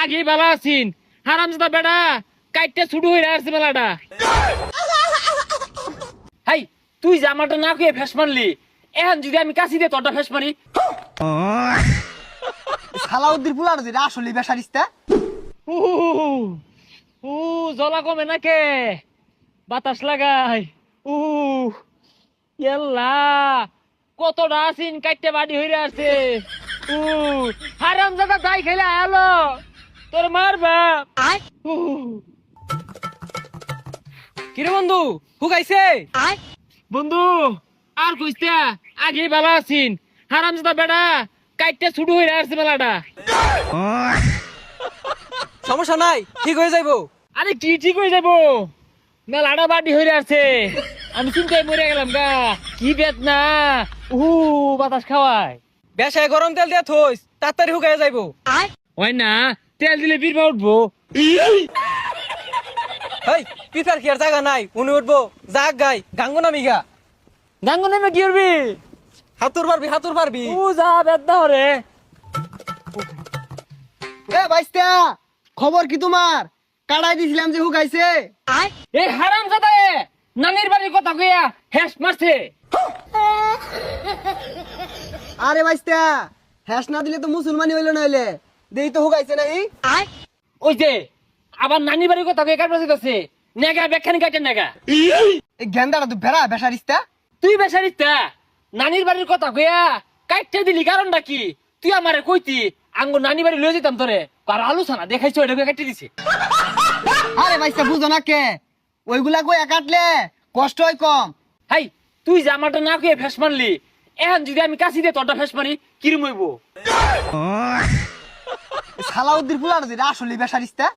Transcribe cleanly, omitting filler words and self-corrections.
আগে বালা আছিন হারামজাদা বেড়া কাইটটা ছুটু হইরা আসছে মেলাটা। হাই তুই যে আমারটা না কইয়ে ফেস মারলি, এখন যদি আমি কাছি দিয়ে তোরটা ফেস মারি। সালাউদ্দিন পুলার যে আসলে বেসারিস্তা। উ উ জলা কমে নাকে বাতাস লাগাই। উ ইয়াল্লা কতটা আছিন কাইটটা বাড়ি হইরা আসছে। উ হারামজাদা দাই খাইলা আলো তোর মারবা। কিরে বন্ধু হুকাইছে? বন্ধু আর কইতে আগে বালা আছিন হারামজাদা বেড়া কাইটটা ছুটু হইরা আসছে মেলাটা। সমস্যা নাই, ঠিক হয়ে যাইবো। আরে কি ঠিক হয়ে যাবো, মেলাটা বাড়ি হইরে আছে। আমি চিন্তায় মরে গেলাম গা, কি বেদনা। বাতাস খাওয়ায় বেশায় গরম তেল দিয়ে থইস, তাড়াতাড়ি হুকাই যাইবো। হয় না, তেল দিলে বীরবা উঠবো। হেই পিছার কি আর জায়গা নাই, উনি উঠবো জাগ গাই গাঙ্গো নামি গা। গাঙ্গ নেমে কি করবি? হাতুর পারবি হাতুর পারবি। যা বেদনা হরে। এ বাইস্তা, খবর কি তোমার? কাড়াই দিছিলাম যে হুকাইছে। এই হারাম জাদা নানির বাড়ির কথা কইয়া হেস মারছে। আরে বাইস্তা, হ্যাস না দিলে তো মুসলমানি হইলো না হইলে। দেই তো হুকাইছে নাই। ওই যে আবার নানির বাড়ির কথা কইয়া কাটবাছে আছে নেগা বেখানি কাটে নেগা। এই গেন্দাটা তো বেড়া বেসারিস্তা। তুই বেসারিতা নানির বাড়ির কথা কইয়া কাটতে দিলি কারণটা কি? তুই আমারে কইতি আঙ্গ নানি বাড়ি লয়ে যেতাম তোরে, আর আলোচনা দেখাইছো এটা কাটতে দিছে। আরে বাইস্তা বুঝো না কে, ওইগুলা কইয়া কাটলে কষ্ট হয় কম। হাই তুই যে আমারটা না কইয়া ফেস মারলি, এখন যদি আমি কাছি দিয়ে তোরটা ফেস মারি কিরম হইব? সালাউদ্দিন পুলার যে আসলে বেসারিস্তা।